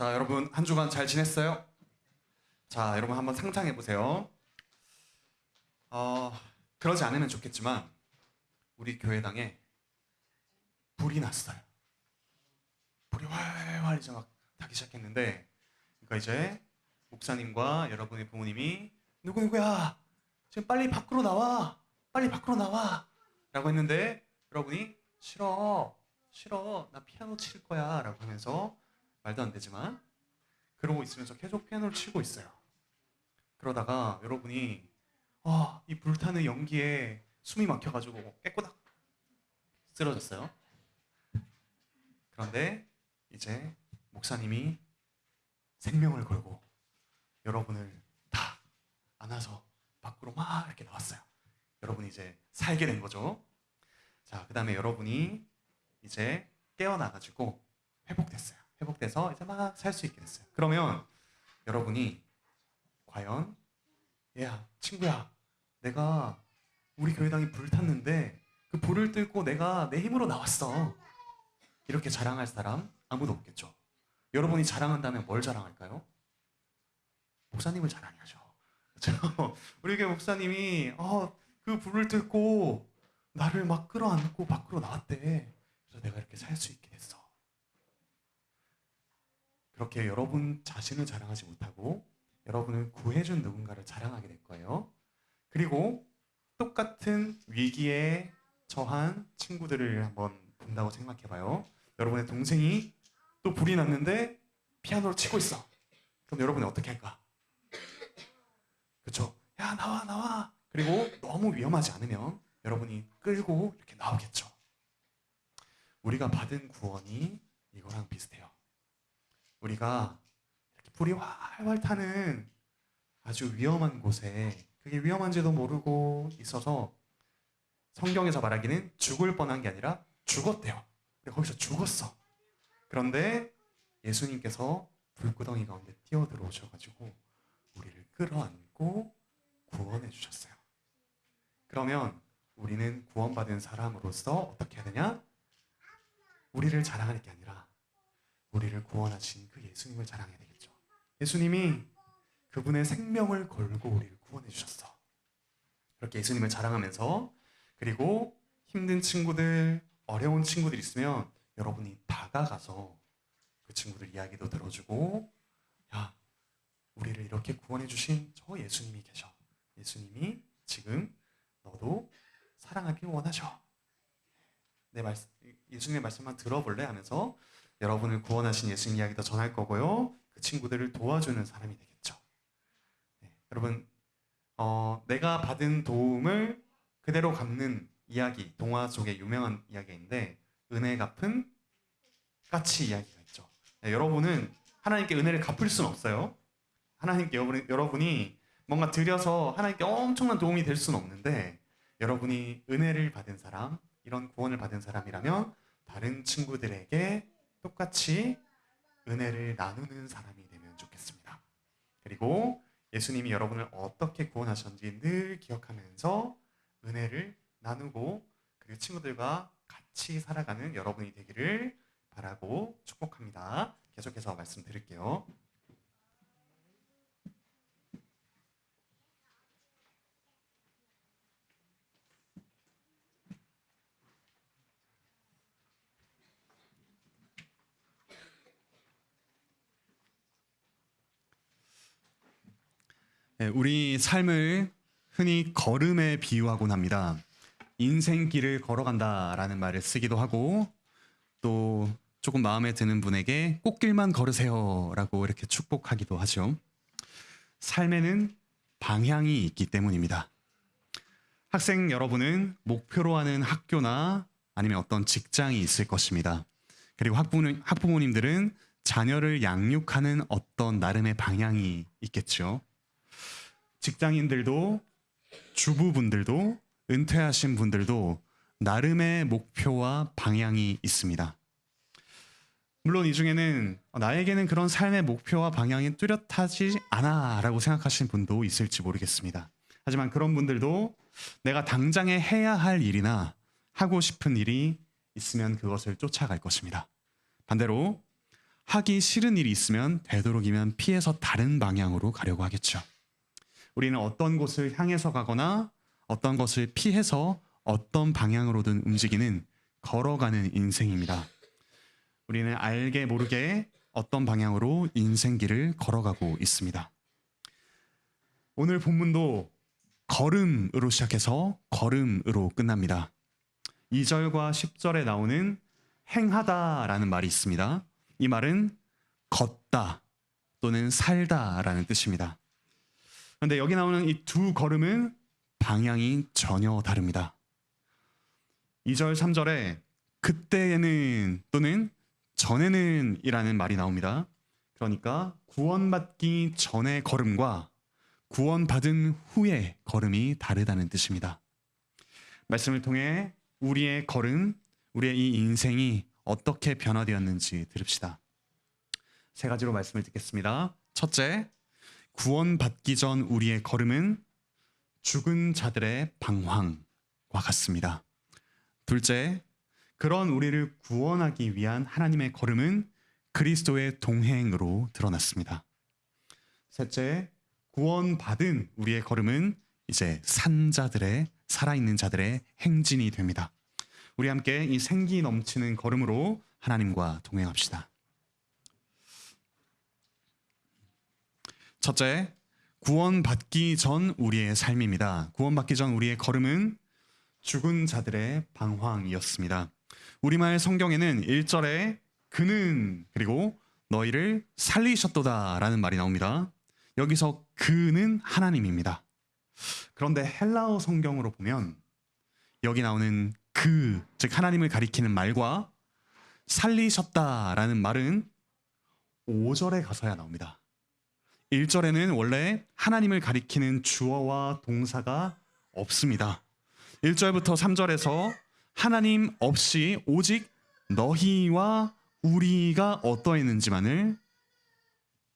자, 여러분 한 주간 잘 지냈어요? 자, 여러분 한번 상상해 보세요. 그러지 않으면 좋겠지만 우리 교회당에 불이 났어요. 불이 활활 이제 막 타기 시작했는데, 그러니까 이제 목사님과 여러분의 부모님이 누구야? 지금 빨리 밖으로 나와, 빨리 밖으로 나와, 라고 했는데 여러분이 싫어, 나 피아노 칠 거야, 라고 하면서 말도 안 되지만 그러고 있으면서 계속 피아노를 치고 있어요. 그러다가 여러분이 이 불타는 연기에 숨이 막혀가지고 깨꼬닥 쓰러졌어요. 그런데 이제 목사님이 생명을 걸고 여러분을 다 안아서 밖으로 막 이렇게 나왔어요. 여러분이 이제 살게 된 거죠. 자, 그 다음에 여러분이 이제 깨어나가지고 회복됐어요. 회복돼서 이제 막 살 수 있게 됐어요. 그러면 여러분이 과연 야, 친구야, 내가 우리 교회당이 불탔는데 그 불을 뚫고 내가 내 힘으로 나왔어, 이렇게 자랑할 사람 아무도 없겠죠. 여러분이 자랑한다면 뭘 자랑할까요? 목사님을 자랑해야죠. 그렇죠? 우리 교회 목사님이 그 불을 뚫고 나를 막 끌어안고 밖으로 나왔대. 그래서 내가 이렇게 살 수 있게 됐어. 그렇게 여러분 자신을 자랑하지 못하고 여러분을 구해준 누군가를 자랑하게 될 거예요. 그리고 똑같은 위기에 처한 친구들을 한번 본다고 생각해봐요. 여러분의 동생이 또 불이 났는데 피아노를 치고 있어. 그럼 여러분이 어떻게 할까? 그렇죠? 야, 나와. 그리고 너무 위험하지 않으면 여러분이 끌고 이렇게 나오겠죠. 우리가 받은 구원이 이거랑 비슷해요. 우리가 이렇게 불이 활활 타는 아주 위험한 곳에, 그게 위험한지도 모르고 있어서 성경에서 말하기는 죽을 뻔한 게 아니라 죽었대요. 근데 거기서 죽었어. 그런데 예수님께서 불구덩이 가운데 뛰어들어오셔가지고 우리를 끌어안고 구원해 주셨어요. 그러면 우리는 구원받은 사람으로서 어떻게 해야 되냐? 우리를 자랑하는 게 아니라 우리를 구원하신 그 예수님을 자랑해야 되겠죠. 예수님이 그분의 생명을 걸고 우리를 구원해 주셨어. 이렇게 예수님을 자랑하면서, 그리고 힘든 친구들, 어려운 친구들 있으면 여러분이 다가가서 그 친구들 이야기도 들어주고, 야, 우리를 이렇게 구원해 주신 저 예수님이 계셔. 예수님이 지금 너도 사랑하길 원하셔. 예수님의 말씀만 들어볼래? 하면서 여러분을 구원하신 예수님 이야기도 전할 거고요. 그 친구들을 도와주는 사람이 되겠죠. 여러분, 내가 받은 도움을 그대로 갚는 이야기, 동화 속의 유명한 이야기인데 은혜 갚은 까치 이야기가 있죠. 여러분은 하나님께 은혜를 갚을 수는 없어요. 하나님께 여러분이 뭔가 드려서 하나님께 엄청난 도움이 될 수는 없는데, 여러분이 은혜를 받은 사람, 이런 구원을 받은 사람이라면 다른 친구들에게 똑같이 은혜를 나누는 사람이 되면 좋겠습니다. 그리고 예수님이 여러분을 어떻게 구원하셨는지 늘 기억하면서 은혜를 나누고, 그리고 친구들과 같이 살아가는 여러분이 되기를 바라고 축복합니다. 계속해서 말씀드릴게요. 우리 삶을 흔히 걸음에 비유하곤 합니다. 인생길을 걸어간다라는 말을 쓰기도 하고, 또 조금 마음에 드는 분에게 꽃길만 걸으세요 라고 이렇게 축복하기도 하죠. 삶에는 방향이 있기 때문입니다. 학생 여러분은 목표로 하는 학교나 아니면 어떤 직장이 있을 것입니다. 그리고 학부모님들은 자녀를 양육하는 어떤 나름의 방향이 있겠죠. 직장인들도, 주부분들도, 은퇴하신 분들도 나름의 목표와 방향이 있습니다. 물론 이 중에는 나에게는 그런 삶의 목표와 방향이 뚜렷하지 않아 라고 생각하시는 분도 있을지 모르겠습니다. 하지만 그런 분들도 내가 당장에 해야 할 일이나 하고 싶은 일이 있으면 그것을 쫓아갈 것입니다. 반대로 하기 싫은 일이 있으면 되도록이면 피해서 다른 방향으로 가려고 하겠죠. 우리는 어떤 곳을 향해서 가거나 어떤 것을 피해서 어떤 방향으로든 움직이는 걸어가는 인생입니다. 우리는 알게 모르게 어떤 방향으로 인생길을 걸어가고 있습니다. 오늘 본문도 걸음으로 시작해서 걸음으로 끝납니다. 2절과 10절에 나오는 행하다라는 말이 있습니다. 이 말은 걷다 또는 살다라는 뜻입니다. 그런데 여기 나오는 이 두 걸음은 방향이 전혀 다릅니다. 2절, 3절에 그때에는 또는 전에는 이라는 말이 나옵니다. 그러니까 구원받기 전의 걸음과 구원받은 후의 걸음이 다르다는 뜻입니다. 말씀을 통해 우리의 걸음, 우리의 이 인생이 어떻게 변화되었는지 들읍시다. 세 가지로 말씀을 듣겠습니다. 첫째, 구원받기 전 우리의 걸음은 죽은 자들의 방황과 같습니다. 둘째, 그런 우리를 구원하기 위한 하나님의 걸음은 그리스도의 동행으로 드러났습니다. 셋째, 구원받은 우리의 걸음은 이제 산자들의, 살아있는 자들의 행진이 됩니다. 우리 함께 이 생기 넘치는 걸음으로 하나님과 동행합시다. 첫째, 구원받기 전 우리의 삶입니다. 구원받기 전 우리의 걸음은 죽은 자들의 방황이었습니다. 우리말 성경에는 1절에 그는 그리고 너희를 살리셨도다 라는 말이 나옵니다. 여기서 그는 하나님입니다. 그런데 헬라어 성경으로 보면 여기 나오는 그, 즉 하나님을 가리키는 말과 살리셨다라는 말은 5절에 가서야 나옵니다. 1절에는 원래 하나님을 가리키는 주어와 동사가 없습니다. 1절부터 3절에서 하나님 없이 오직 너희와 우리가 어떠했는지만을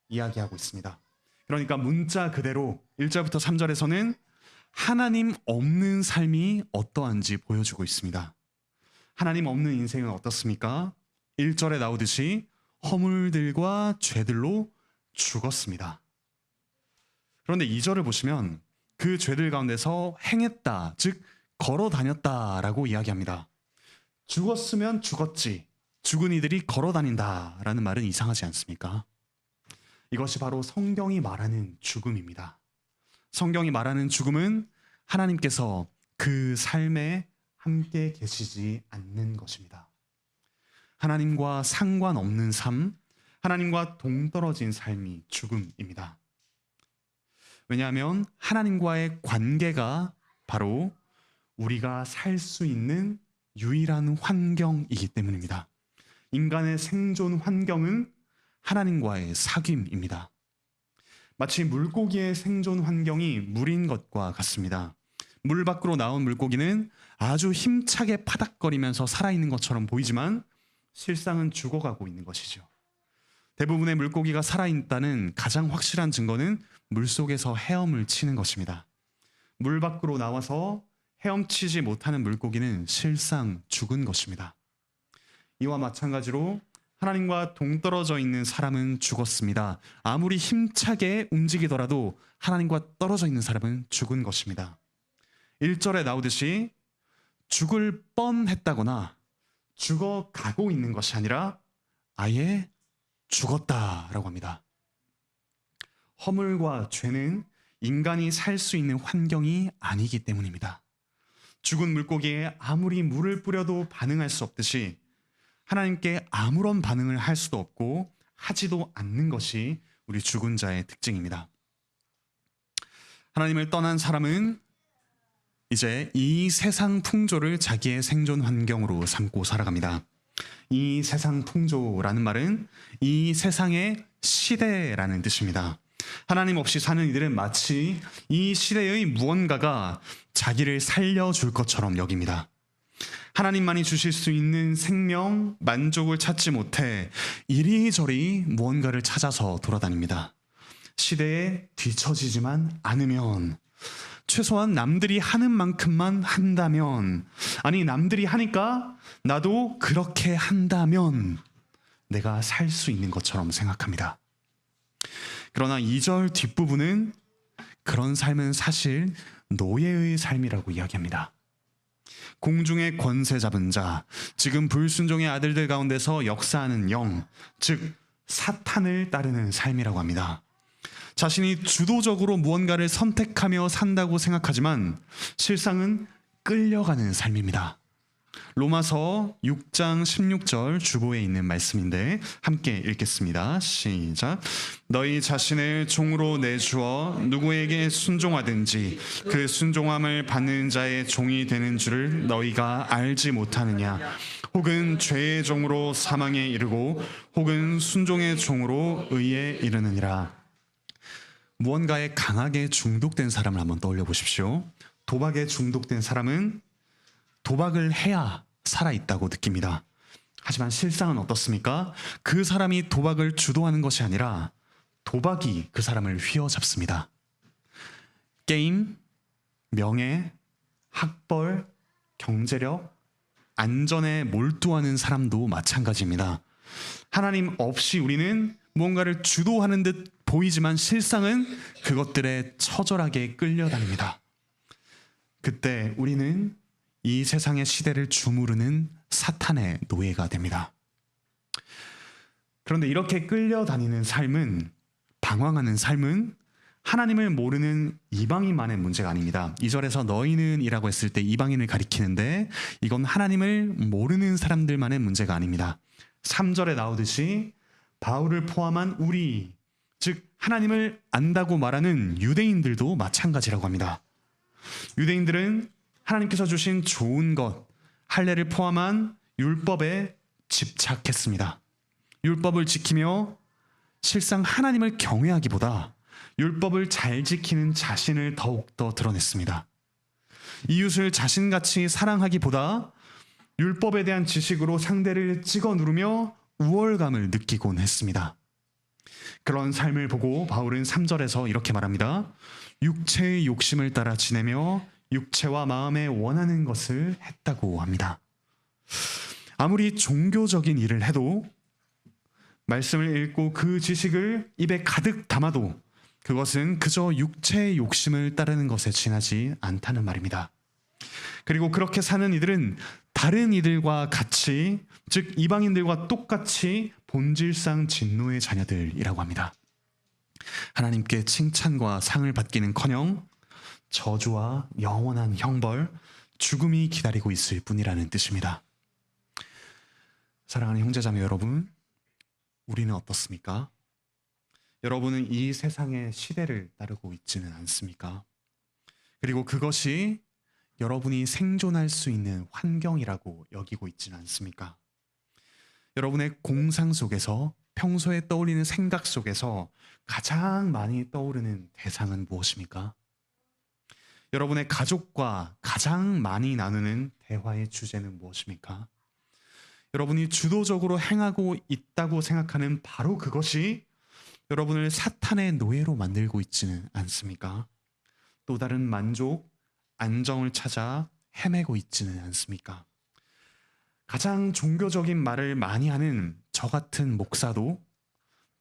이야기하고 있습니다. 그러니까 문자 그대로 1절부터 3절에서는 하나님 없는 삶이 어떠한지 보여주고 있습니다. 하나님 없는 인생은 어떻습니까? 1절에 나오듯이 허물들과 죄들로 죽었습니다. 그런데 2절을 보시면 그 죄들 가운데서 행했다, 즉 걸어 다녔다라고 이야기합니다. 죽었으면 죽었지, 죽은 이들이 걸어 다닌다라는 말은 이상하지 않습니까? 이것이 바로 성경이 말하는 죽음입니다. 성경이 말하는 죽음은 하나님께서 그 삶에 함께 계시지 않는 것입니다. 하나님과 상관없는 삶, 하나님과 동떨어진 삶이 죽음입니다. 왜냐하면 하나님과의 관계가 바로 우리가 살 수 있는 유일한 환경이기 때문입니다. 인간의 생존 환경은 하나님과의 사귐입니다. 마치 물고기의 생존 환경이 물인 것과 같습니다. 물 밖으로 나온 물고기는 아주 힘차게 파닥거리면서 살아있는 것처럼 보이지만 실상은 죽어가고 있는 것이죠. 대부분의 물고기가 살아있다는 가장 확실한 증거는 물속에서 헤엄을 치는 것입니다. 물 밖으로 나와서 헤엄치지 못하는 물고기는 실상 죽은 것입니다. 이와 마찬가지로 하나님과 동떨어져 있는 사람은 죽었습니다. 아무리 힘차게 움직이더라도 하나님과 떨어져 있는 사람은 죽은 것입니다. 1절에 나오듯이 죽을 뻔했다거나 죽어가고 있는 것이 아니라 아예 죽었다라고 합니다. 허물과 죄는 인간이 살 수 있는 환경이 아니기 때문입니다. 죽은 물고기에 아무리 물을 뿌려도 반응할 수 없듯이 하나님께 아무런 반응을 할 수도 없고 하지도 않는 것이 우리 죽은 자의 특징입니다. 하나님을 떠난 사람은 이제 이 세상 풍조를 자기의 생존 환경으로 삼고 살아갑니다. 이 세상 풍조라는 말은 이 세상의 시대라는 뜻입니다. 하나님 없이 사는 이들은 마치 이 시대의 무언가가 자기를 살려줄 것처럼 여깁니다. 하나님만이 주실 수 있는 생명, 만족을 찾지 못해 이리저리 무언가를 찾아서 돌아다닙니다. 시대에 뒤처지지만 않으면, 최소한 남들이 하는 만큼만 한다면, 아니 남들이 하니까 나도 그렇게 한다면 내가 살 수 있는 것처럼 생각합니다. 그러나 2절 뒷부분은 그런 삶은 사실 노예의 삶이라고 이야기합니다. 공중의 권세 잡은 자, 지금 불순종의 아들들 가운데서 역사하는 영, 즉 사탄을 따르는 삶이라고 합니다. 자신이 주도적으로 무언가를 선택하며 산다고 생각하지만 실상은 끌려가는 삶입니다. 로마서 6장 16절 주보에 있는 말씀인데 함께 읽겠습니다. 시작. 너희 자신을 종으로 내주어 누구에게 순종하든지 그 순종함을 받는 자의 종이 되는 줄을 너희가 알지 못하느냐. 혹은 죄의 종으로 사망에 이르고 혹은 순종의 종으로 의에 이르느니라. 무언가에 강하게 중독된 사람을 한번 떠올려 보십시오. 도박에 중독된 사람은 도박을 해야 살아있다고 느낍니다. 하지만 실상은 어떻습니까? 그 사람이 도박을 주도하는 것이 아니라 도박이 그 사람을 휘어잡습니다. 게임, 명예, 학벌, 경제력, 안전에 몰두하는 사람도 마찬가지입니다. 하나님 없이 우리는 무언가를 주도하는 듯 보이지만 실상은 그것들에 처절하게 끌려다닙니다. 그때 우리는 이 세상의 시대를 주무르는 사탄의 노예가 됩니다. 그런데 이렇게 끌려다니는 삶은, 방황하는 삶은 하나님을 모르는 이방인만의 문제가 아닙니다. 2절에서 너희는 이라고 했을 때 이방인을 가리키는데 이건 하나님을 모르는 사람들만의 문제가 아닙니다. 3절에 나오듯이 바울을 포함한 우리, 즉 하나님을 안다고 말하는 유대인들도 마찬가지라고 합니다. 유대인들은 하나님께서 주신 좋은 것, 할례를 포함한 율법에 집착했습니다. 율법을 지키며 실상 하나님을 경외하기보다 율법을 잘 지키는 자신을 더욱더 드러냈습니다. 이웃을 자신같이 사랑하기보다 율법에 대한 지식으로 상대를 찍어 누르며 우월감을 느끼곤 했습니다. 그런 삶을 보고 바울은 3절에서 이렇게 말합니다. 육체의 욕심을 따라 지내며 육체와 마음에 원하는 것을 했다고 합니다. 아무리 종교적인 일을 해도, 말씀을 읽고 그 지식을 입에 가득 담아도 그것은 그저 육체의 욕심을 따르는 것에 지나지 않다는 말입니다. 그리고 그렇게 사는 이들은 다른 이들과 같이, 즉 이방인들과 똑같이 본질상 진노의 자녀들이라고 합니다. 하나님께 칭찬과 상을 받기는커녕 저주와 영원한 형벌, 죽음이 기다리고 있을 뿐이라는 뜻입니다. 사랑하는 형제자매 여러분, 우리는 어떻습니까? 여러분은 이 세상의 시대를 따르고 있지는 않습니까? 그리고 그것이 여러분이 생존할 수 있는 환경이라고 여기고 있지는 않습니까? 여러분의 공상 속에서, 평소에 떠올리는 생각 속에서 가장 많이 떠오르는 대상은 무엇입니까? 여러분의 가족과 가장 많이 나누는 대화의 주제는 무엇입니까? 여러분이 주도적으로 행하고 있다고 생각하는 바로 그것이 여러분을 사탄의 노예로 만들고 있지는 않습니까? 또 다른 만족, 안정을 찾아 헤매고 있지는 않습니까? 가장 종교적인 말을 많이 하는 저 같은 목사도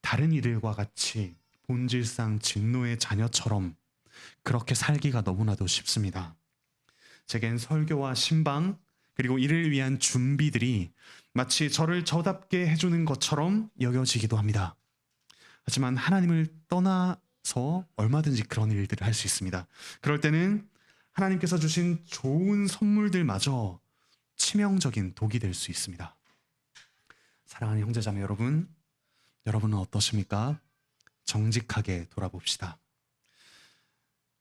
다른 이들과 같이 본질상 진노의 자녀처럼 그렇게 살기가 너무나도 쉽습니다. 제겐 설교와 신방, 그리고 이를 위한 준비들이 마치 저를 저답게 해주는 것처럼 여겨지기도 합니다. 하지만 하나님을 떠나서 얼마든지 그런 일들을 할 수 있습니다. 그럴 때는 하나님께서 주신 좋은 선물들마저 치명적인 독이 될 수 있습니다. 사랑하는 형제자매 여러분, 여러분은 어떠십니까? 정직하게 돌아봅시다.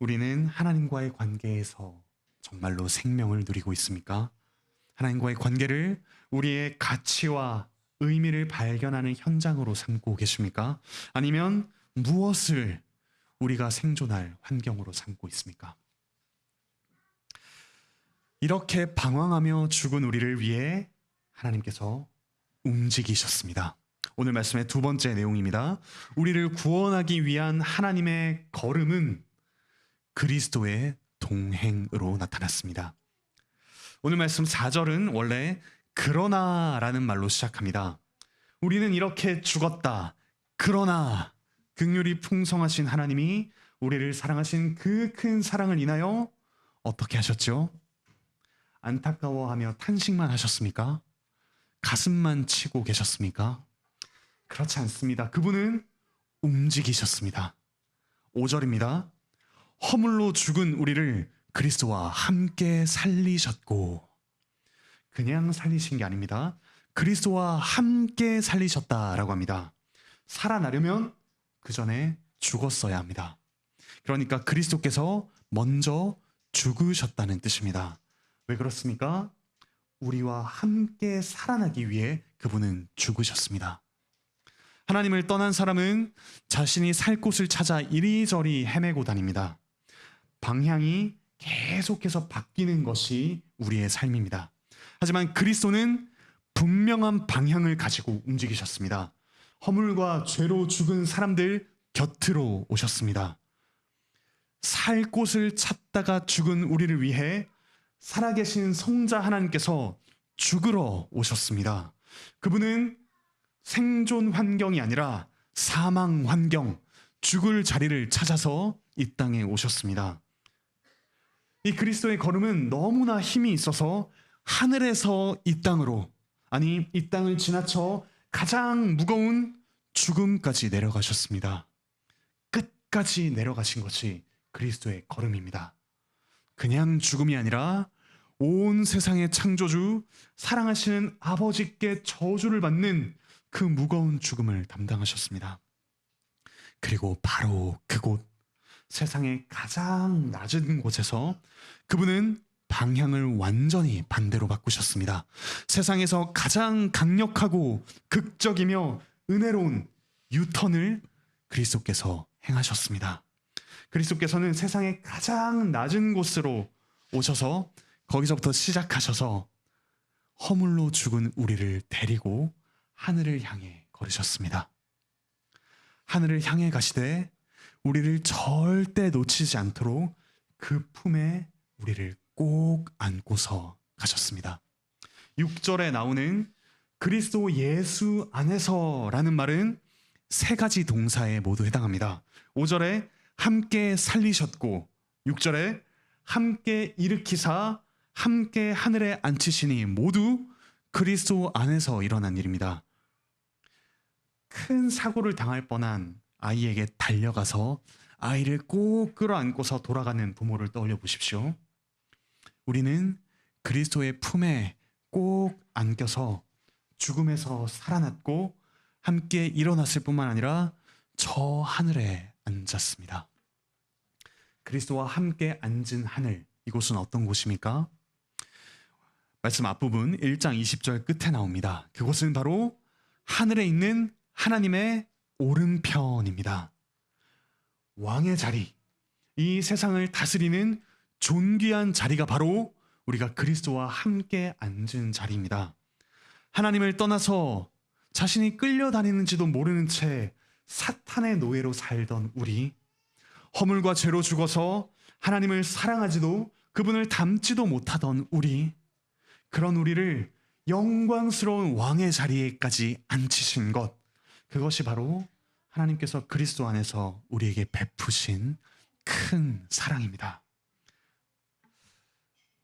우리는 하나님과의 관계에서 정말로 생명을 누리고 있습니까? 하나님과의 관계를 우리의 가치와 의미를 발견하는 현장으로 삼고 계십니까? 아니면 무엇을 우리가 생존할 환경으로 삼고 있습니까? 이렇게 방황하며 죽은 우리를 위해 하나님께서 움직이셨습니다. 오늘 말씀의 두 번째 내용입니다. 우리를 구원하기 위한 하나님의 걸음은 그리스도의 동행으로 나타났습니다. 오늘 말씀 4절은 원래 그러나라는 말로 시작합니다. 우리는 이렇게 죽었다. 그러나 긍휼이 풍성하신 하나님이 우리를 사랑하신 그 큰 사랑을 인하여 어떻게 하셨죠? 안타까워하며 탄식만 하셨습니까? 가슴만 치고 계셨습니까? 그렇지 않습니다. 그분은 움직이셨습니다. 5절입니다. 허물로 죽은 우리를 그리스도와 함께 살리셨고, 그냥 살리신 게 아닙니다. 그리스도와 함께 살리셨다라고 합니다. 살아나려면 그 전에 죽었어야 합니다. 그러니까 그리스도께서 먼저 죽으셨다는 뜻입니다. 왜 그렇습니까? 우리와 함께 살아나기 위해 그분은 죽으셨습니다. 하나님을 떠난 사람은 자신이 살 곳을 찾아 이리저리 헤매고 다닙니다. 방향이 계속해서 바뀌는 것이 우리의 삶입니다. 하지만 그리스도는 분명한 방향을 가지고 움직이셨습니다. 허물과 죄로 죽은 사람들 곁으로 오셨습니다. 살 곳을 찾다가 죽은 우리를 위해 살아계신 성자 하나님께서 죽으러 오셨습니다. 그분은 생존 환경이 아니라 사망 환경, 죽을 자리를 찾아서 이 땅에 오셨습니다. 이 그리스도의 걸음은 너무나 힘이 있어서 하늘에서 이 땅으로, 아니 이 땅을 지나쳐 가장 무거운 죽음까지 내려가셨습니다. 끝까지 내려가신 것이 그리스도의 걸음입니다. 그냥 죽음이 아니라 온 세상의 창조주, 사랑하시는 아버지께 저주를 받는 그 무거운 죽음을 담당하셨습니다. 그리고 바로 그곳, 세상의 가장 낮은 곳에서 그분은 방향을 완전히 반대로 바꾸셨습니다. 세상에서 가장 강력하고 극적이며 은혜로운 유턴을 그리스도께서 행하셨습니다. 그리스도께서는 세상의 가장 낮은 곳으로 오셔서 거기서부터 시작하셔서 허물로 죽은 우리를 데리고 하늘을 향해 걸으셨습니다. 하늘을 향해 가시되 우리를 절대 놓치지 않도록 그 품에 우리를 꼭 안고서 가셨습니다. 6절에 나오는 그리스도 예수 안에서라는 말은 세 가지 동사에 모두 해당합니다. 5절에 함께 살리셨고, 6절에 함께 일으키사 함께 하늘에 앉히시니 모두 그리스도 안에서 일어난 일입니다. 큰 사고를 당할 뻔한 아이에게 달려가서 아이를 꼭 끌어안고서 돌아가는 부모를 떠올려 보십시오. 우리는 그리스도의 품에 꼭 안겨서 죽음에서 살아났고 함께 일어났을 뿐만 아니라 저 하늘에 앉았습니다. 그리스도와 함께 앉은 하늘, 이곳은 어떤 곳입니까? 말씀 앞부분 1장 20절 끝에 나옵니다. 그곳은 바로 하늘에 있는 하나님의 오른편입니다. 왕의 자리, 이 세상을 다스리는 존귀한 자리가 바로 우리가 그리스도와 함께 앉은 자리입니다. 하나님을 떠나서 자신이 끌려다니는지도 모르는 채 사탄의 노예로 살던 우리, 허물과 죄로 죽어서 하나님을 사랑하지도 그분을 닮지도 못하던 우리, 그런 우리를 영광스러운 왕의 자리에까지 앉히신 것, 그것이 바로 하나님께서 그리스도 안에서 우리에게 베푸신 큰 사랑입니다.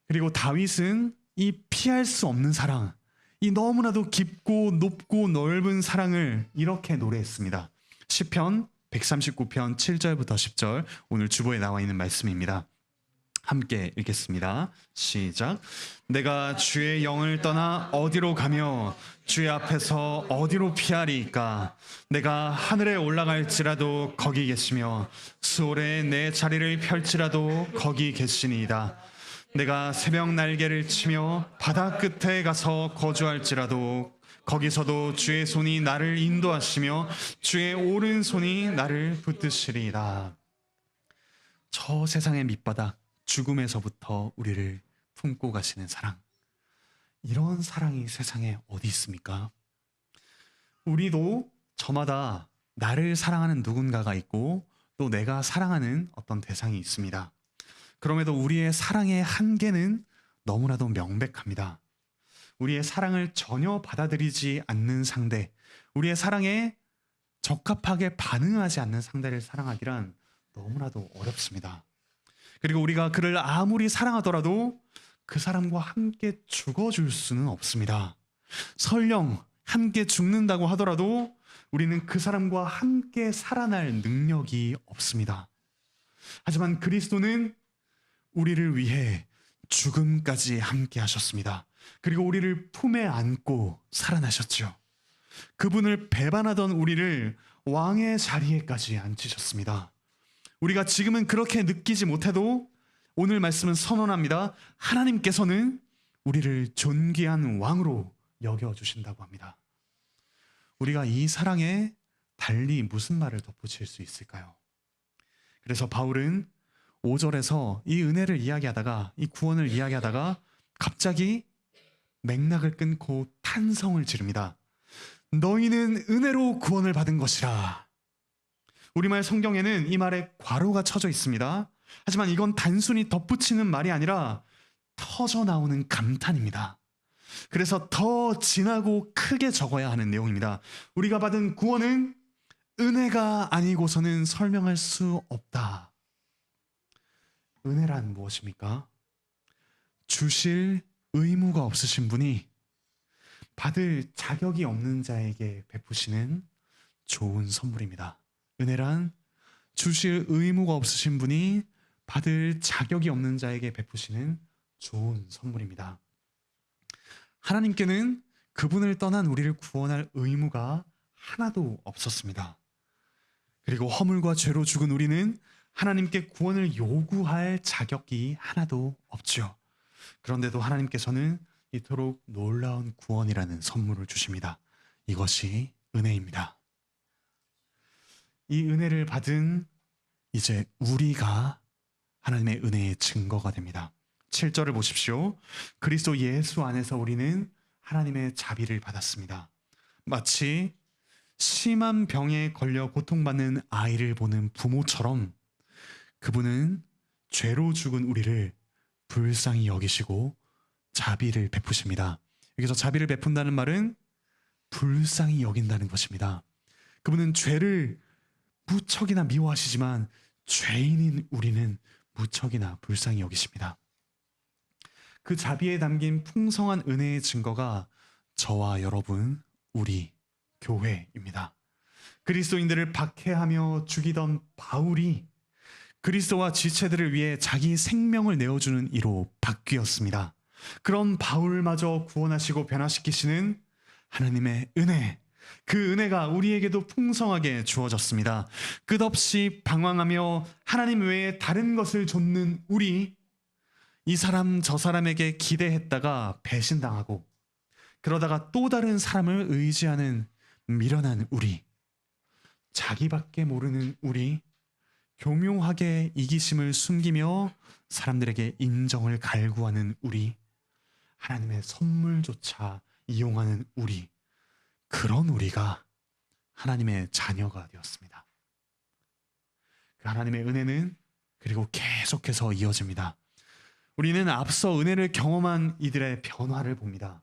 그리고 다윗은 이 피할 수 없는 사랑, 이 너무나도 깊고 높고 넓은 사랑을 이렇게 노래했습니다. 시편 139편 7절부터 10절, 오늘 주보에 나와 있는 말씀입니다. 함께 읽겠습니다. 시작. 내가 주의 영을 떠나 어디로 가며 주의 앞에서 어디로 피하리이까? 내가 하늘에 올라갈지라도 거기 계시며 수월에 내 자리를 펼치라도 거기 계시니이다. 내가 새벽 날개를 치며 바다 끝에 가서 거주할지라도 거기서도 주의 손이 나를 인도하시며 주의 오른손이 나를 붙드시리이다. 저 세상의 밑바닥 죽음에서부터 우리를 품고 가시는 사랑, 이런 사랑이 세상에 어디 있습니까? 우리도 저마다 나를 사랑하는 누군가가 있고 또 내가 사랑하는 어떤 대상이 있습니다. 그럼에도 우리의 사랑의 한계는 너무나도 명백합니다. 우리의 사랑을 전혀 받아들이지 않는 상대, 우리의 사랑에 적합하게 반응하지 않는 상대를 사랑하기란 너무나도 어렵습니다. 그리고 우리가 그를 아무리 사랑하더라도 그 사람과 함께 죽어줄 수는 없습니다. 설령 함께 죽는다고 하더라도 우리는 그 사람과 함께 살아날 능력이 없습니다. 하지만 그리스도는 우리를 위해 죽음까지 함께 하셨습니다. 그리고 우리를 품에 안고 살아나셨죠. 그분을 배반하던 우리를 왕의 자리에까지 앉히셨습니다. 우리가 지금은 그렇게 느끼지 못해도 오늘 말씀은 선언합니다. 하나님께서는 우리를 존귀한 왕으로 여겨주신다고 합니다. 우리가 이 사랑에 달리 무슨 말을 덧붙일 수 있을까요? 그래서 바울은 5절에서 이 은혜를 이야기하다가, 이 구원을 이야기하다가 갑자기 맥락을 끊고 탄성을 지릅니다. 너희는 은혜로 구원을 받은 것이라. 우리말 성경에는 이 말에 괄호가 쳐져 있습니다. 하지만 이건 단순히 덧붙이는 말이 아니라 터져 나오는 감탄입니다. 그래서 더 진하고 크게 적어야 하는 내용입니다. 우리가 받은 구원은 은혜가 아니고서는 설명할 수 없다. 은혜란 무엇입니까? 주실 의무가 없으신 분이 받을 자격이 없는 자에게 베푸시는 좋은 선물입니다. 은혜란 주실 의무가 없으신 분이 받을 자격이 없는 자에게 베푸시는 좋은 선물입니다. 하나님께는 그분을 떠난 우리를 구원할 의무가 하나도 없었습니다. 그리고 허물과 죄로 죽은 우리는 하나님께 구원을 요구할 자격이 하나도 없죠. 그런데도 하나님께서는 이토록 놀라운 구원이라는 선물을 주십니다. 이것이 은혜입니다. 이 은혜를 받은 이제 우리가 하나님의 은혜의 증거가 됩니다. 7절을 보십시오. 그리스도 예수 안에서 우리는 하나님의 자비를 받았습니다. 마치 심한 병에 걸려 고통받는 아이를 보는 부모처럼 그분은 죄로 죽은 우리를 불쌍히 여기시고 자비를 베푸십니다. 여기서 자비를 베푼다는 말은 불쌍히 여긴다는 것입니다. 그분은 죄를 무척이나 미워하시지만 죄인인 우리는 무척이나 불쌍히 여기십니다. 그 자비에 담긴 풍성한 은혜의 증거가 저와 여러분, 우리 교회입니다. 그리스도인들을 박해하며 죽이던 바울이 그리스도와 지체들을 위해 자기 생명을 내어주는 이로 바뀌었습니다. 그런 바울마저 구원하시고 변화시키시는 하나님의 은혜, 그 은혜가 우리에게도 풍성하게 주어졌습니다. 끝없이 방황하며 하나님 외에 다른 것을 좇는 우리, 이 사람 저 사람에게 기대했다가 배신당하고 그러다가 또 다른 사람을 의지하는 미련한 우리, 자기밖에 모르는 우리, 교묘하게 이기심을 숨기며 사람들에게 인정을 갈구하는 우리, 하나님의 선물조차 이용하는 우리, 그런 우리가 하나님의 자녀가 되었습니다. 그 하나님의 은혜는 그리고 계속해서 이어집니다. 우리는 앞서 은혜를 경험한 이들의 변화를 봅니다.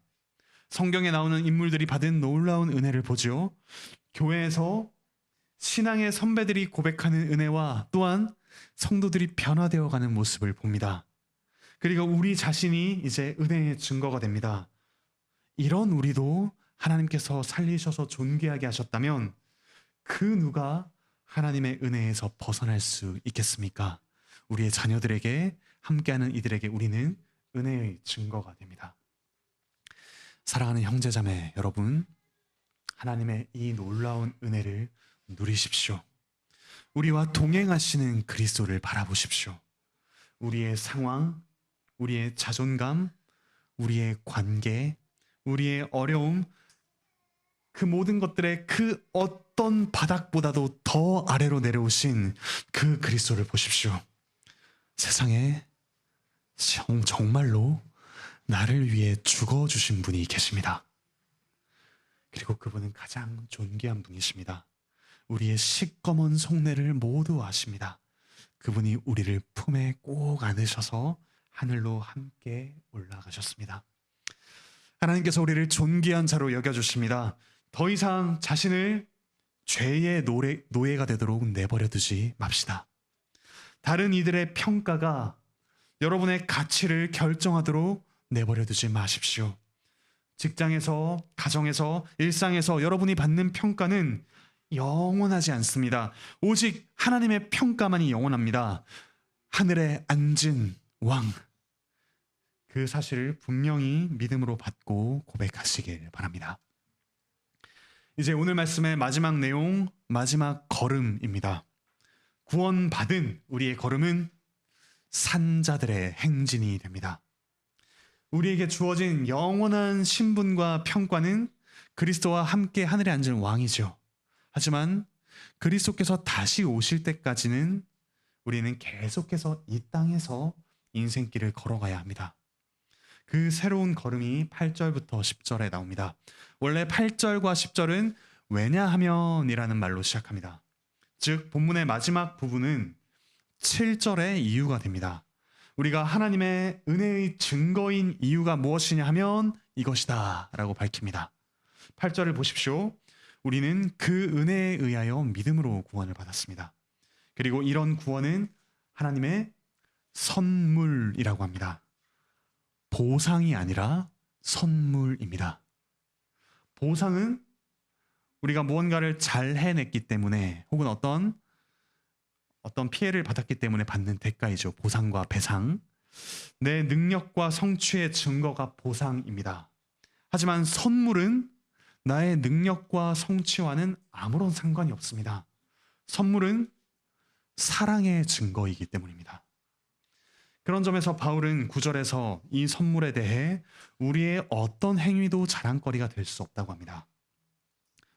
성경에 나오는 인물들이 받은 놀라운 은혜를 보죠. 교회에서 신앙의 선배들이 고백하는 은혜와 또한 성도들이 변화되어 가는 모습을 봅니다. 그리고 우리 자신이 이제 은혜의 증거가 됩니다. 이런 우리도 하나님께서 살리셔서 존귀하게 하셨다면 그 누가 하나님의 은혜에서 벗어날 수 있겠습니까? 우리의 자녀들에게, 함께하는 이들에게 우리는 은혜의 증거가 됩니다. 사랑하는 형제자매 여러분, 하나님의 이 놀라운 은혜를 누리십시오. 우리와 동행하시는 그리스도를 바라보십시오. 우리의 상황, 우리의 자존감, 우리의 관계, 우리의 어려움, 그 모든 것들의 그 어떤 바닥보다도 더 아래로 내려오신 그 그리스도를 보십시오. 세상에 정말로 나를 위해 죽어주신 분이 계십니다. 그리고 그분은 가장 존귀한 분이십니다. 우리의 시꺼먼 속내를 모두 아십니다. 그분이 우리를 품에 꼭 안으셔서 하늘로 함께 올라가셨습니다. 하나님께서 우리를 존귀한 자로 여겨주십니다. 더 이상 자신을 죄의 노예가 되도록 내버려 두지 맙시다. 다른 이들의 평가가 여러분의 가치를 결정하도록 내버려 두지 마십시오. 직장에서, 가정에서, 일상에서 여러분이 받는 평가는 영원하지 않습니다. 오직 하나님의 평가만이 영원합니다. 하늘에 앉은 왕, 그 사실을 분명히 믿음으로 받고 고백하시길 바랍니다. 이제 오늘 말씀의 마지막 내용, 마지막 걸음입니다. 구원받은 우리의 걸음은 산자들의 행진이 됩니다. 우리에게 주어진 영원한 신분과 평가는 그리스도와 함께 하늘에 앉은 왕이죠. 하지만 그리스도께서 다시 오실 때까지는 우리는 계속해서 이 땅에서 인생길을 걸어가야 합니다. 그 새로운 걸음이 8절부터 10절에 나옵니다. 원래 8절과 10절은 왜냐하면 이라는 말로 시작합니다. 즉 본문의 마지막 부분은 7절의 이유가 됩니다. 우리가 하나님의 은혜의 증거인 이유가 무엇이냐 하면 이것이다 라고 밝힙니다. 8절을 보십시오. 우리는 그 은혜에 의하여 믿음으로 구원을 받았습니다. 그리고 이런 구원은 하나님의 선물이라고 합니다. 보상이 아니라 선물입니다. 보상은 우리가 무언가를 잘 해냈기 때문에 혹은 어떤 피해를 받았기 때문에 받는 대가이죠. 보상과 배상. 내 능력과 성취의 증거가 보상입니다. 하지만 선물은 나의 능력과 성취와는 아무런 상관이 없습니다. 선물은 사랑의 증거이기 때문입니다. 그런 점에서 바울은 9절에서 이 선물에 대해 우리의 어떤 행위도 자랑거리가 될 수 없다고 합니다.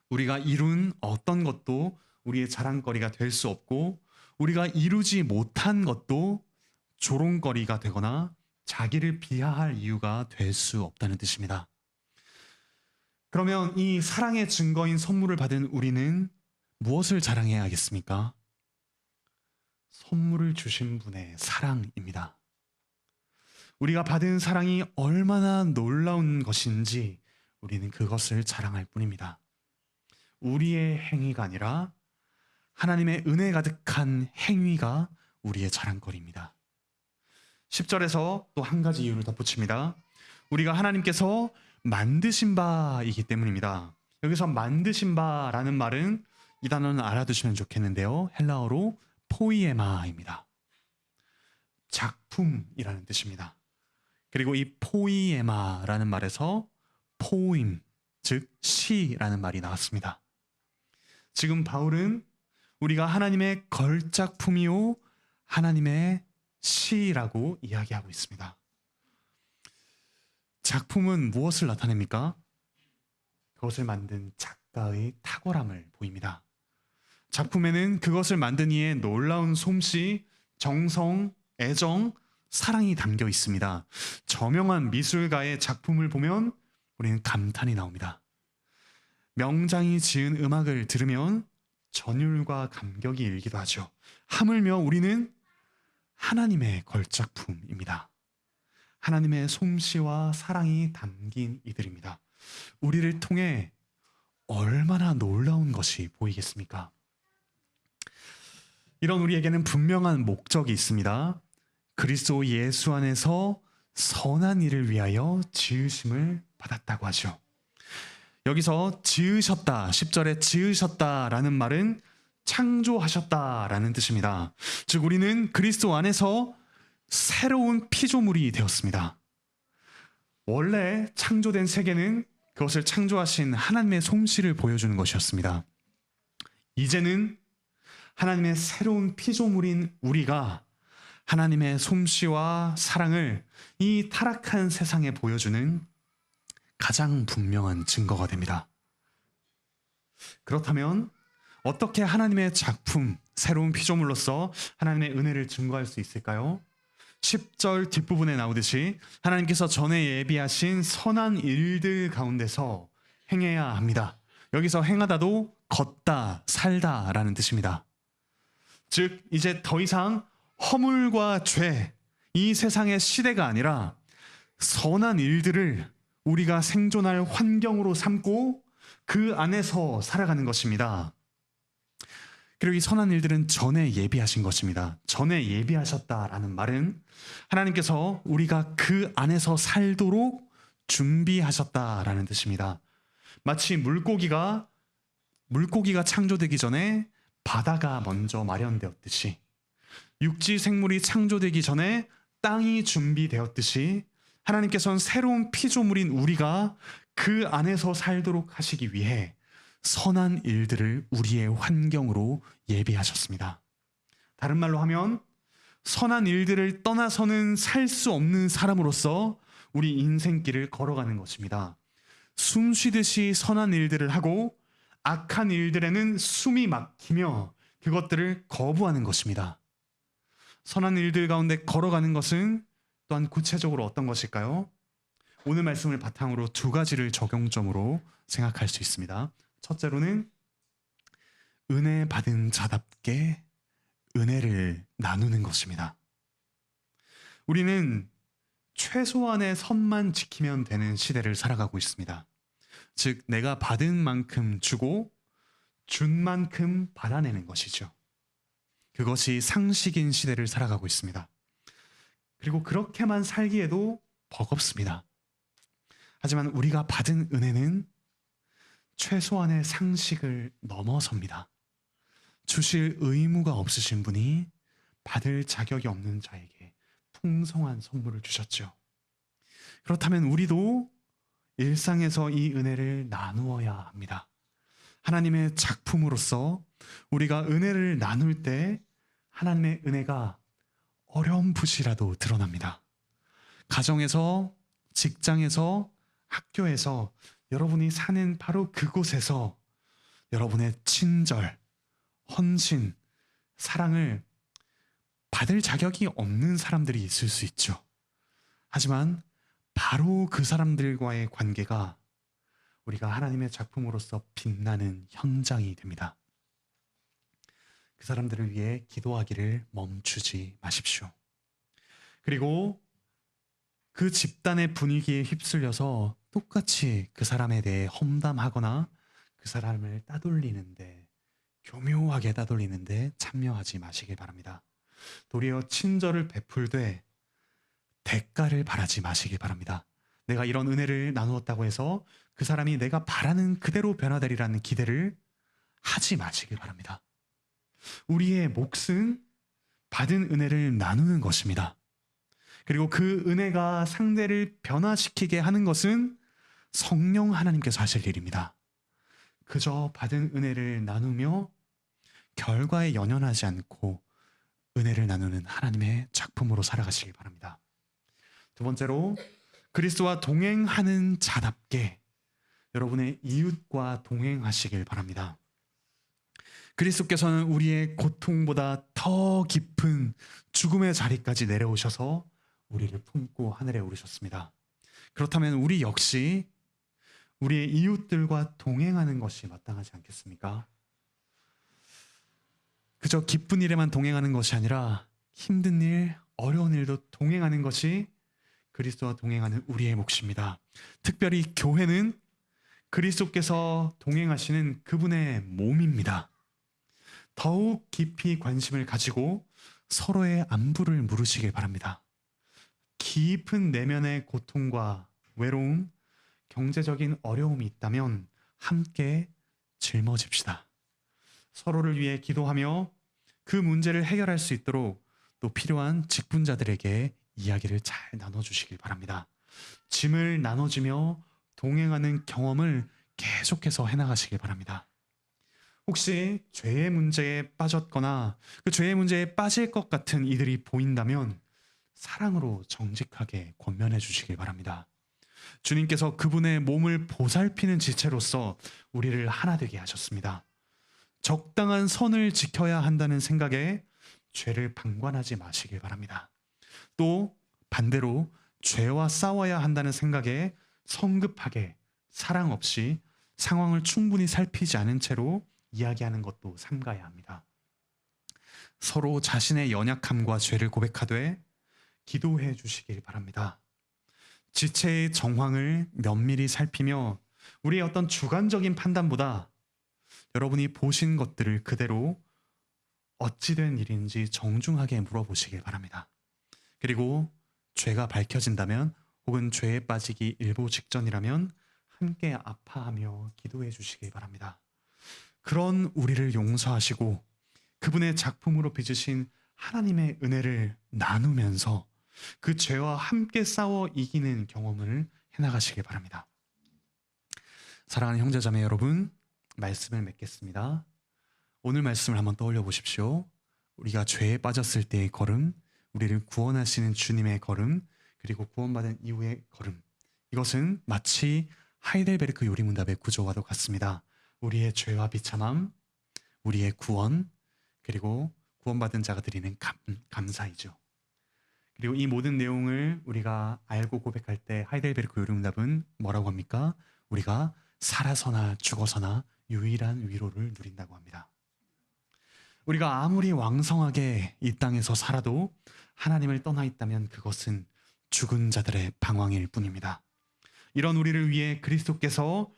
우리가 이룬 어떤 것도 우리의 자랑거리가 될 수 없고 우리가 이루지 못한 것도 조롱거리가 되거나 자기를 비하할 이유가 될 수 없다는 뜻입니다. 그러면 이 사랑의 증거인 선물을 받은 우리는 무엇을 자랑해야 하겠습니까? 선물을 주신 분의 사랑입니다. 우리가 받은 사랑이 얼마나 놀라운 것인지 우리는 그것을 자랑할 뿐입니다. 우리의 행위가 아니라 하나님의 은혜 가득한 행위가 우리의 자랑거리입니다. 10절에서 또 한 가지 이유를 덧붙입니다. 우리가 하나님께서 만드신 바이기 때문입니다. 여기서 만드신 바라는 말은 이 단어는 알아두시면 좋겠는데요. 헬라어로 포이에마입니다. 작품이라는 뜻입니다. 그리고 이 포이에마라는 말에서 포임, 즉 시라는 말이 나왔습니다. 지금 바울은 우리가 하나님의 걸작품이요 하나님의 시라고 이야기하고 있습니다. 작품은 무엇을 나타냅니까? 그것을 만든 작가의 탁월함을 보입니다. 작품에는 그것을 만든 이의 놀라운 솜씨, 정성, 애정, 사랑이 담겨 있습니다. 저명한 미술가의 작품을 보면 우리는 감탄이 나옵니다. 명장이 지은 음악을 들으면 전율과 감격이 일기도 하죠. 하물며 우리는 하나님의 걸작품입니다. 하나님의 솜씨와 사랑이 담긴 이들입니다. 우리를 통해 얼마나 놀라운 것이 보이겠습니까? 이런 우리에게는 분명한 목적이 있습니다. 그리스도 예수 안에서 선한 일을 위하여 지으심을 받았다고 하죠. 여기서 지으셨다, 10절에 지으셨다라는 말은 창조하셨다라는 뜻입니다. 즉 우리는 그리스도 안에서 새로운 피조물이 되었습니다. 원래 창조된 세계는 그것을 창조하신 하나님의 솜씨를 보여주는 것이었습니다. 이제는 하나님의 새로운 피조물인 우리가 하나님의 솜씨와 사랑을 이 타락한 세상에 보여주는 가장 분명한 증거가 됩니다. 그렇다면 어떻게 하나님의 작품, 새로운 피조물로서 하나님의 은혜를 증거할 수 있을까요? 10절 뒷부분에 나오듯이 하나님께서 전에 예비하신 선한 일들 가운데서 행해야 합니다. 여기서 행하다도 걷다, 살다라는 뜻입니다. 즉 이제 더 이상 허물과 죄, 이 세상의 시대가 아니라 선한 일들을 우리가 생존할 환경으로 삼고 그 안에서 살아가는 것입니다. 그리고 이 선한 일들은 전에 예비하신 것입니다. 전에 예비하셨다라는 말은 하나님께서 우리가 그 안에서 살도록 준비하셨다라는 뜻입니다. 마치 물고기가 창조되기 전에 바다가 먼저 마련되었듯이, 육지 생물이 창조되기 전에 땅이 준비되었듯이, 하나님께서는 새로운 피조물인 우리가 그 안에서 살도록 하시기 위해 선한 일들을 우리의 환경으로 예비하셨습니다. 다른 말로 하면 선한 일들을 떠나서는 살 수 없는 사람으로서 우리 인생길을 걸어가는 것입니다. 숨 쉬듯이 선한 일들을 하고 악한 일들에는 숨이 막히며 그것들을 거부하는 것입니다. 선한 일들 가운데 걸어가는 것은 또한 구체적으로 어떤 것일까요? 오늘 말씀을 바탕으로 두 가지를 적용점으로 생각할 수 있습니다. 첫째로는 은혜 받은 자답게 은혜를 나누는 것입니다. 우리는 최소한의 선만 지키면 되는 시대를 살아가고 있습니다. 즉, 내가 받은 만큼 주고 준 만큼 받아내는 것이죠. 그것이 상식인 시대를 살아가고 있습니다. 그리고 그렇게만 살기에도 버겁습니다. 하지만 우리가 받은 은혜는 최소한의 상식을 넘어섭니다. 주실 의무가 없으신 분이 받을 자격이 없는 자에게 풍성한 선물을 주셨죠. 그렇다면 우리도 일상에서 이 은혜를 나누어야 합니다. 하나님의 작품으로서 우리가 은혜를 나눌 때 하나님의 은혜가 어렴풋이라도 드러납니다. 가정에서, 직장에서, 학교에서, 여러분이 사는 바로 그곳에서 여러분의 친절, 헌신, 사랑을 받을 자격이 없는 사람들이 있을 수 있죠. 하지만 바로 그 사람들과의 관계가 우리가 하나님의 작품으로서 빛나는 현장이 됩니다. 그 사람들을 위해 기도하기를 멈추지 마십시오. 그리고 그 집단의 분위기에 휩쓸려서 똑같이 그 사람에 대해 험담하거나 그 사람을 따돌리는데, 교묘하게 따돌리는데 참여하지 마시길 바랍니다. 도리어 친절을 베풀되 대가를 바라지 마시길 바랍니다. 내가 이런 은혜를 나누었다고 해서 그 사람이 내가 바라는 그대로 변화되리라는 기대를 하지 마시길 바랍니다. 우리의 몫은 받은 은혜를 나누는 것입니다. 그리고 그 은혜가 상대를 변화시키게 하는 것은 성령 하나님께서 하실 일입니다. 그저 받은 은혜를 나누며 결과에 연연하지 않고 은혜를 나누는 하나님의 작품으로 살아가시길 바랍니다. 두 번째로, 그리스도와 동행하는 자답게 여러분의 이웃과 동행하시길 바랍니다. 그리스도께서는 우리의 고통보다 더 깊은 죽음의 자리까지 내려오셔서 우리를 품고 하늘에 오르셨습니다. 그렇다면 우리 역시 우리의 이웃들과 동행하는 것이 마땅하지 않겠습니까? 그저 기쁜 일에만 동행하는 것이 아니라 힘든 일, 어려운 일도 동행하는 것이 그리스도와 동행하는 우리의 몫입니다. 특별히 교회는 그리스도께서 동행하시는 그분의 몸입니다. 더욱 깊이 관심을 가지고 서로의 안부를 물으시길 바랍니다. 깊은 내면의 고통과 외로움, 경제적인 어려움이 있다면 함께 짊어집시다. 서로를 위해 기도하며 그 문제를 해결할 수 있도록 또 필요한 직분자들에게 이야기를 잘 나눠주시길 바랍니다. 짐을 나눠주며 동행하는 경험을 계속해서 해나가시길 바랍니다. 혹시 죄의 문제에 빠졌거나 그 죄의 문제에 빠질 것 같은 이들이 보인다면 사랑으로 정직하게 권면해 주시길 바랍니다. 주님께서 그분의 몸을 보살피는 지체로서 우리를 하나 되게 하셨습니다. 적당한 선을 지켜야 한다는 생각에 죄를 방관하지 마시길 바랍니다. 또 반대로 죄와 싸워야 한다는 생각에 성급하게 사랑 없이 상황을 충분히 살피지 않은 채로 이야기하는 것도 삼가야 합니다. 서로 자신의 연약함과 죄를 고백하되 기도해 주시길 바랍니다. 지체의 정황을 면밀히 살피며 우리의 어떤 주관적인 판단보다 여러분이 보신 것들을 그대로 어찌된 일인지 정중하게 물어보시길 바랍니다. 그리고 죄가 밝혀진다면 혹은 죄에 빠지기 일보 직전이라면 함께 아파하며 기도해 주시길 바랍니다. 그런 우리를 용서하시고 그분의 작품으로 빚으신 하나님의 은혜를 나누면서 그 죄와 함께 싸워 이기는 경험을 해나가시길 바랍니다. 사랑하는 형제자매 여러분, 말씀을 맺겠습니다. 오늘 말씀을 한번 떠올려 보십시오. 우리가 죄에 빠졌을 때의 걸음, 우리를 구원하시는 주님의 걸음, 그리고 구원받은 이후의 걸음. 이것은 마치 하이델베르크 요리문답의 구조와도 같습니다. 우리의 죄와 비참함, 우리의 구원, 그리고 구원받은 자가 드리는 감사이죠. 그리고 이 모든 내용을 우리가 알고 고백할 때 하이델베르크 요리문답은 뭐라고 합니까? 우리가 살아서나 죽어서나 유일한 위로를 누린다고 합니다. 우리가 아무리 왕성하게 이 땅에서 살아도 하나님을 떠나 있다면 그것은 죽은 자들의 방황일 뿐입니다. 이런 우리를 위해 그리스도께서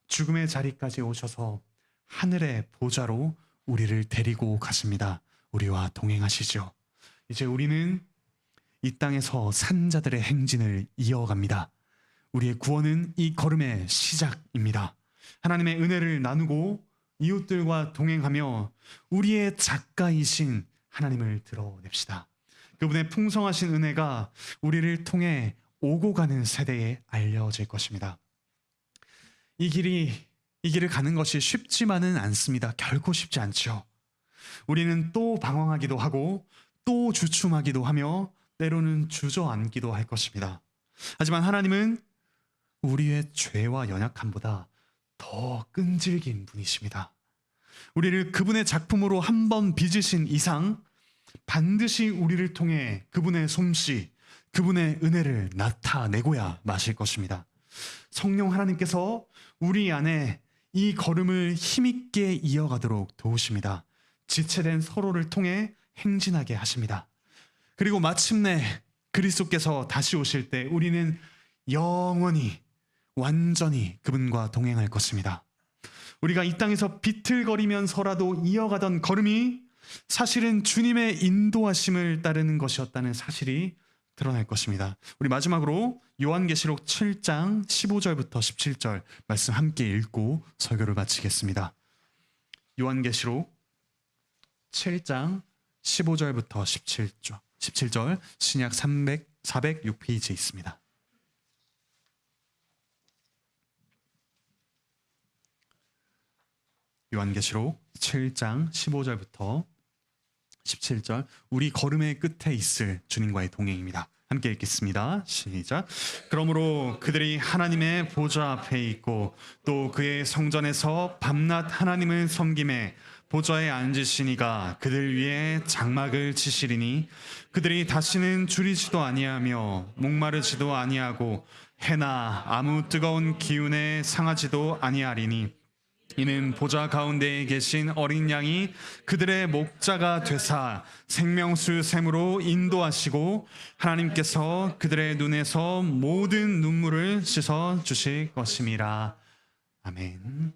죽음의 자리까지 오셔서 하늘의 보좌로 우리를 데리고 가십니다. 우리와 동행하시죠. 이제 우리는 이 땅에서 산 자들의 행진을 이어갑니다. 우리의 구원은 이 걸음의 시작입니다. 하나님의 은혜를 나누고 이웃들과 동행하며 우리의 작가이신 하나님을 드러냅시다. 그분의 풍성하신 은혜가 우리를 통해 오고 가는 세대에 알려질 것입니다. 이 길을 가는 것이 쉽지만은 않습니다. 결코 쉽지 않죠. 우리는 또 방황하기도 하고 또 주춤하기도 하며 때로는 주저앉기도 할 것입니다. 하지만 하나님은 우리의 죄와 연약함보다 더 끈질긴 분이십니다. 우리를 그분의 작품으로 한번 빚으신 이상 반드시 우리를 통해 그분의 솜씨, 그분의 은혜를 나타내고야 마실 것입니다. 성령 하나님께서 우리 안에 이 걸음을 힘있게 이어가도록 도우십니다. 지체된 서로를 통해 행진하게 하십니다. 그리고 마침내 그리스도께서 다시 오실 때 우리는 영원히 완전히 그분과 동행할 것입니다. 우리가 이 땅에서 비틀거리면서라도 이어가던 걸음이 사실은 주님의 인도하심을 따르는 것이었다는 사실이 드러날 것입니다. 우리 마지막으로 요한계시록 7장 15절부터 17절 말씀 함께 읽고 설교를 마치겠습니다. 요한계시록 7장 15절부터 17절 신약 406페이지에 있습니다. 요한계시록 7장 15절부터 17절 우리 걸음의 끝에 있을 주님과의 동행입니다. 함께 읽겠습니다. 시작. 그러므로 그들이 하나님의 보좌 앞에 있고 또 그의 성전에서 밤낮 하나님을 섬김에 보좌에 앉으시니가 그들 위에 장막을 치시리니 그들이 다시는 줄이지도 아니하며 목마르지도 아니하고 해나 아무 뜨거운 기운에 상하지도 아니하리니 이는 보좌 가운데에 계신 어린 양이 그들의 목자가 되사 생명수 샘으로 인도하시고 하나님께서 그들의 눈에서 모든 눈물을 씻어 주실 것임이라. 아멘.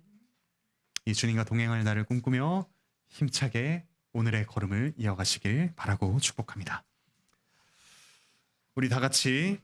이 주님과 동행할 날을 꿈꾸며 힘차게 오늘의 걸음을 이어가시길 바라고 축복합니다. 우리 다 같이